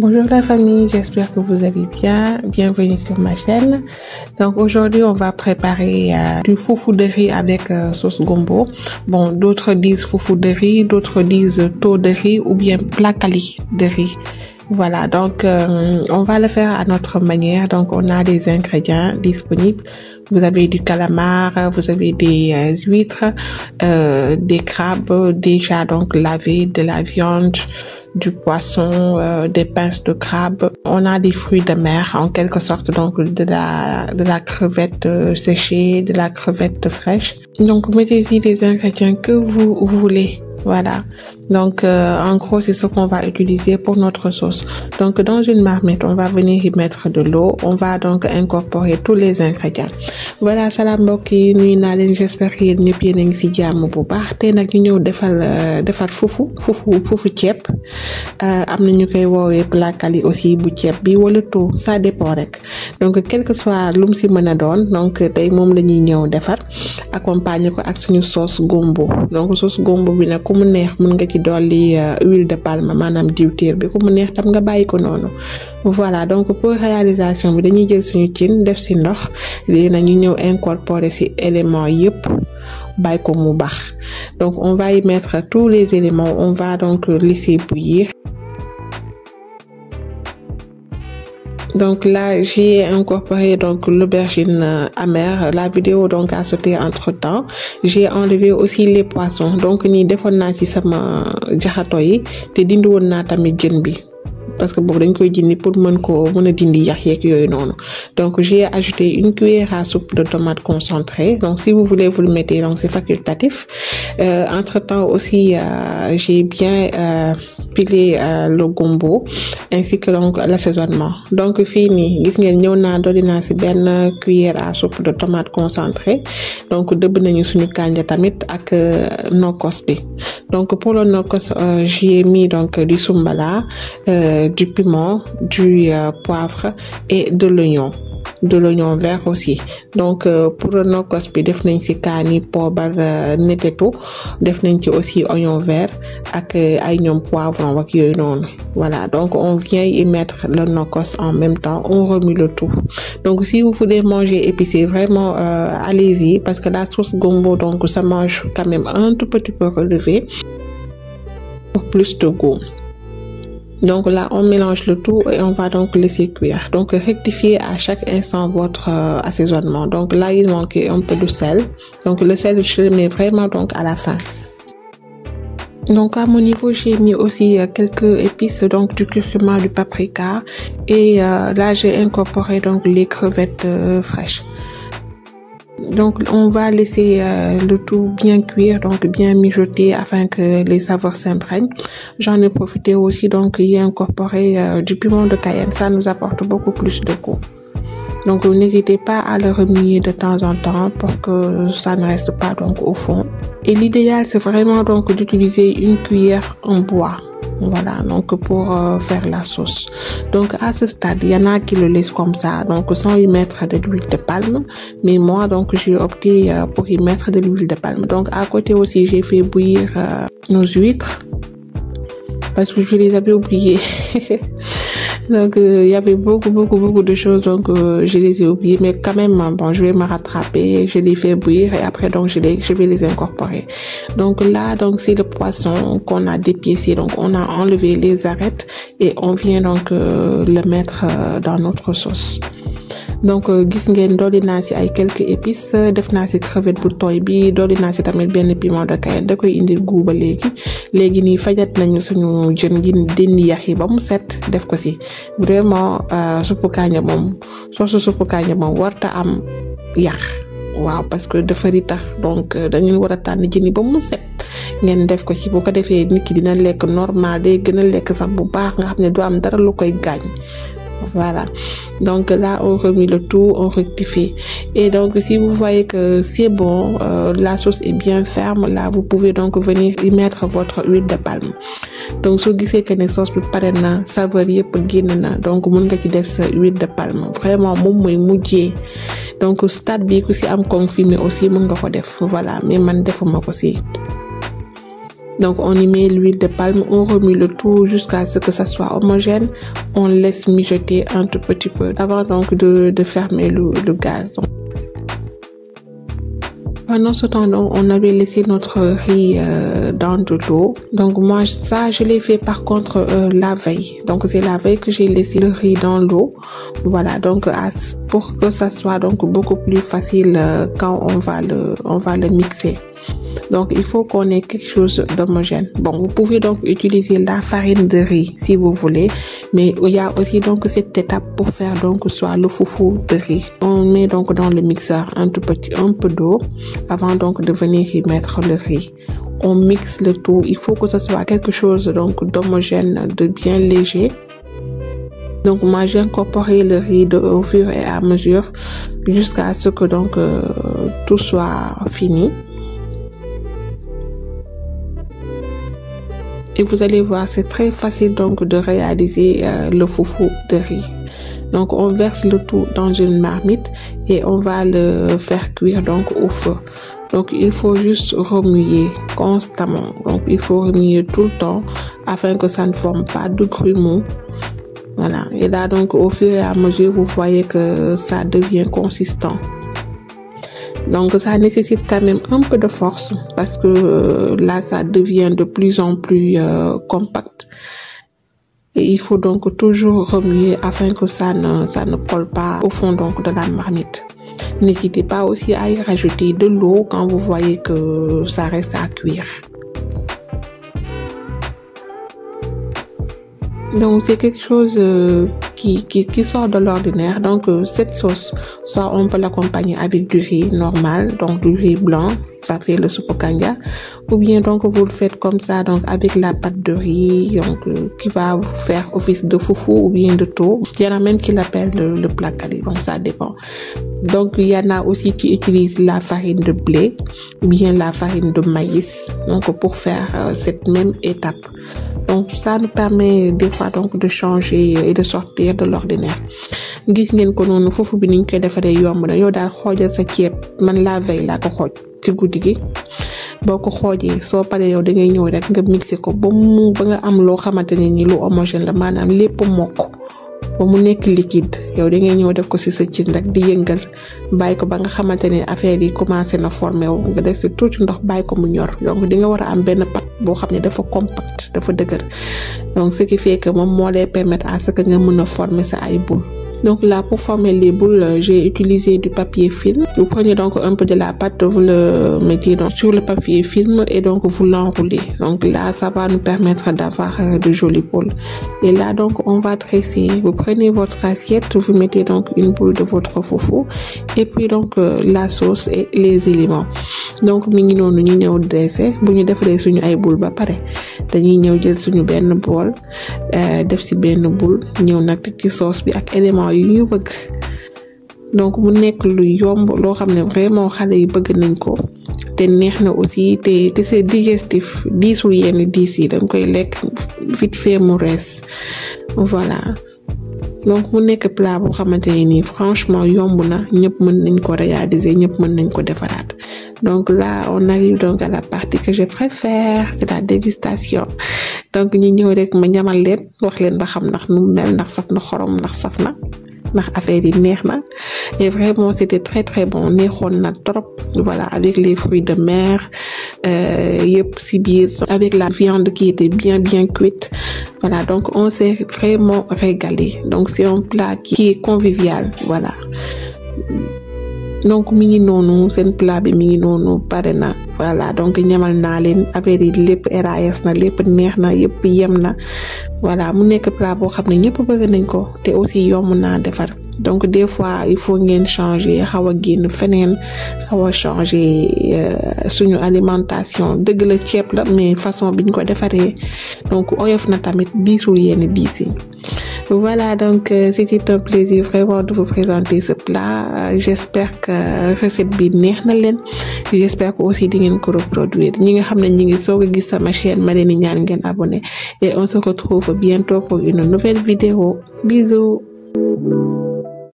Bonjour la famille, j'espère que vous allez bien. Bienvenue sur ma chaîne. Donc aujourd'hui, on va préparer du foufou de riz avec sauce gombo. Bon, d'autres disent foufou de riz, d'autres disent taux de riz ou bien placali de riz. Voilà, donc on va le faire à notre manière. Donc on a des ingrédients disponibles. Vous avez du calamar, vous avez des huîtres, des crabes déjà donc lavés, de la viande, du poisson, des pinces de crabe. On a des fruits de mer en quelque sorte, donc de la crevette séchée, de la crevette fraîche. Donc mettez-y les ingrédients que vous voulez. Voilà, donc en gros c'est ce qu'on va utiliser pour notre sauce. Donc dans une marmite on va venir y mettre de l'eau. On va donc incorporer tous les ingrédients. Voilà, salam mbokk yi, nuyu naa leen, j'espère que yéen ñëpp yéen a ngi ci jàmm bu baax. Tey nag ñu ñëw defar fufu ceeb. Am na ñu koy woowee placali aussi bu ceeb bi wala tout, ça dépend rek. Donc quel que soit lu mu ci mën a doon, donc tey moom la ñuy ñëw defar accompagner ko ak suñu sauce gombo. Donc sauce gombo bi nag ku mu neex mën nga ci dolli huile de palme maanaam diwtiir bi, ku mu neex tam nga bàyyi ko noonu. Voilà, donc pour réalisation bi dañuy jël suñu cin def ci ndox, léegi nag ñu ñëw incorporer ci éléments yépp bàyyi ko mu baax. Donc on va y mettre tous les éléments, on va donc laisser bouillir. Donc là j'ai incorporé donc l'aubergine amère. La vidéo donc a sauté entre-temps. J'ai enlevé aussi les poissons. Donc nii defoon naa ci sama jaxato yi te dindi woon naa tamit jën bi, parce que boobu dañ koy dindi pour mën a dindi yax yeeg yooyu noonu. Donc j'ai ajouté une cuillère à soupe de tomate concentrée. Donc si vous voulez vous le mettez, donc c'est facultatif. Entre-temps aussi j'ai bien pilé le gombo ainsi que donc l'assaisonnement. Donc fii nii gis ngeen ñëw naa dolli naa ci benn cuillère à soupe de tomate concentrée. Donc dëbb nañu suñu kanja tamit ak nokkos bi. Donc pour le nokkos j'ai mis donc du sumbala, du piment, du poivre et de l'oignon vert aussi. Donc pour le nokkos bi def nañ ci kaani, poobar, netetu, def nañ ci aussi oignon vert ak ay ñoom poivron ak yooyu noonu. Voilà, donc on vient y mettre le nokkos en même temps, on remue le tout. Donc si vous voulez manger épicé, vraiment allez-y, parce que la sauce gombo donc ça mange quand même un tout petit peu relevé pour plus de goût. Donc là on mélange le tout et on va donc laisser cuire. Donc rectifiez à chaque instant votre assaisonnement. Donc là il manquait un peu de sel. Donc le sel je le mets vraiment donc à la fin. Donc à mon niveau j'ai mis aussi quelques épices, donc du curcuma, du paprika et là j'ai incorporé donc les crevettes fraîches. Donc on va laisser le tout bien cuire, donc bien mijoter afin que les saveurs s'imprègnent. J'en ai profité aussi donc y incorporer du piment de Cayenne, ça nous apporte beaucoup plus de goût. Donc n'hésitez pas à le remuer de temps en temps pour que ça ne reste pas donc au fond. Et l'idéal c'est vraiment donc d'utiliser une cuillère en bois. Voilà, donc pour faire la sauce. Donc à ce stade, il y en a qui le laissent comme ça, donc sans y mettre de l'huile de palme. Mais moi, donc j'ai opté pour y mettre de l'huile de palme. Donc à côté aussi, j'ai fait bouillir nos huîtres parce que je les avais oubliées. Donc il y avait beaucoup de choses, donc je les ai oubliées, mais quand même bon, je vais me rattraper. Je les fais bouillir et après donc je vais les incorporer. Donc là donc c'est le poisson qu'on a dépiécé, donc on a enlevé les arêtes et on vient donc le mettre dans notre sauce. Donc gis ngeen dolli naa ci ay quelques épices, def naa ci crevette bu tooy bi, dolli naa ci tamit benn piment de Cayenne, da koy indil goût ba léegi nii fajat nañu suñu jën gi dindi yax yi ba mu set def ko ci. Vraiment suppu kanja moom warta am yax. Waaw, parce que dafa di tax, donc dañu war a tànn jën yi ba mu set ngeen def ko ci. Bu ko defee nit ki dina lekk normal, day gën a lekk sax bu baax nga xam ne du am dara lu koy gaañ. Voilà, donc là on remet le tout, on rectifie et donc si vous voyez que c'est bon, la sauce est bien ferme, là vous pouvez donc venir y mettre votre huile de palme. Donc soo gisee que ne sauce bi pare na, saveur yëpp génn na, donc mën nga ci def sa huile de palme. Vraiment moom mooy mujjee. Donc stade bi ku ci am confirmé aussi mën nga ko def. Voilà, mais man defuma ko ci. Donc on y met l'huile de palme, on remue le tout jusqu'à ce que ça soit homogène. On laisse mijoter un tout petit peu avant donc de fermer le gaz. Donc, pendant ce temps, donc, on avait laissé notre riz dans de l'eau. Donc moi, ça, je l'ai fait par contre la veille. Donc c'est la veille que j'ai laissé le riz dans l'eau. Voilà, donc pour que ça soit donc beaucoup plus facile quand on va le mixer. Donc il faut qu'on ait quelque chose d'homogène. Bon, vous pouvez donc utiliser la farine de riz si vous voulez, mais il y a aussi donc cette étape pour faire donc soit le foufou de riz. On met donc dans le mixeur un peu d'eau avant donc de venir y mettre le riz. On mixe le tout. Il faut que ce soit quelque chose donc d'homogène, de bien léger. Donc moi j'ai incorporé le riz au fur et à mesure jusqu'à ce que donc tout soit fini. Et vous allez voir, c'est très facile donc de réaliser le foufou de riz. Donc on verse le tout dans une marmite et on va le faire cuire donc au feu. Donc il faut juste remuer constamment. Donc il faut remuer tout le temps afin que ça ne forme pas de grumeaux. Voilà. Et là donc au fur et à mesure vous voyez que ça devient consistant. Donc ça nécessite quand même un peu de force parce que là ça devient de plus en plus compact. Et il faut donc toujours remuer afin que ça ne colle pas au fond donc de la marmite. N'hésitez pas aussi à y rajouter de l'eau quand vous voyez que ça reste à cuire. Donc c'est quelque chose qui sort de l'ordinaire. Donc cette sauce, soit on peut l'accompagner avec du riz normal, donc du riz blanc, ça fait le soupe kanja, ou bien donc vous le faites comme ça, donc avec la pâte de riz, donc qui va vous faire office de foufou ou bien de taux. Il y en a même qui l'appellent le plat kali, donc ça dépend. Donc il y en a aussi qui utilisent la farine de blé ou bien la farine de maïs, donc pour faire cette même étape. Donc ça nous permet des fois donc de changer et de sortir de l'ordinaire. Gis ngeen ko noonu foofu bi niñ koy defaree yomb na yow daal xoojal sa ceeb, man la veille laa ko xooj ci guddi gi boo ko xoojee soo paree yow da ngay ñëw rek nga mixé ko ba nga am loo xamante ne ni lu homogène la maanaam lépp mokk ba mu nekk liquide yow da ngay ñëw def ko ci sa cin rek di yëngal bàyyi ko ba nga xamante ne affaire yi commencé na formé wu nga def ci tuuti ndox bàyyi ko mu ñor donc di nga war a am benn pat boo xam ne dafa compact dafa dëgër donc ce qui fait que moom moo lay permettre à ce que nga mën a former sa ay boules. Donc là, pour former les boules, j'ai utilisé du papier film. Vous prenez donc un peu de la pâte, vous le mettez donc sur le papier film et donc vous l'enroulez. Donc là, ça va nous permettre d'avoir de jolies boules. Et là, donc, on va dresser. Vous prenez votre assiette, vous mettez donc une boule de votre foufou et puis donc la sauce et les éléments. Donc, mi ngi noonu ñu ñëw dresser. Bu ñu defaree suñu ay boule ba pare dañuy ñëw jël suñu benn bool def ci benn boule ñëw nag ci sauce bi ak éléments yu ñu bëgg. Donc mu nekk lu yomb loo xam ne vraiment xale yi bëgg nañ ko te neex na aussi te c'est digestif diisul yenn diis yi dañ koy lekk vite fait mu rees voilà. Donc mu nekk plat boo xamante ne nii franchement yomb na ñëpp mën nañ ko réaliser ñëpp mën nañ ko defaraat. Donc là on arrive donc à la partie que je préfère, c'est la dégustation. Donc ñu ñëw rek ma ñamal leen wax leen ba xam ndax nu mel ndax saf na xorom ndax saf na ndax affaire yi neex na et vraiment c'était très très bon neexoon na trop voilà avec les fruits de mer yëpp ci biir avec la viande qui était bien cuite voilà donc on s'est vraiment régalé donc c'est un plat qui est convivial voilà. Donc mi ngi noonu seen plat bi mi ngi noonu pare na voilà donc ñamal naa leen affaire yi lépp RAS na lépp neex na yëpp yem na voilà mu nekk plat boo xam ne ñëpp bëgg nañ ko te aussi yomb naa defar donc des fois il faut ngeen changer xaw a génn feneen xaw a changer suñu alimentation dëgg la ceeb la mais façon biñ ko defaree donc oyof na tamit diisul yenn diis yi. Voilà donc c'était un plaisir vraiment de vous présenter ce plat j'espère que recette bi neex na leen j'espère que aussi di ngeen ko reproduire ñi nga xam ne ñi ngi soog a gis sama chaîne ma leen di ñaan ngeen abonné et on se retrouve bientôt pour une nouvelle vidéo bisous.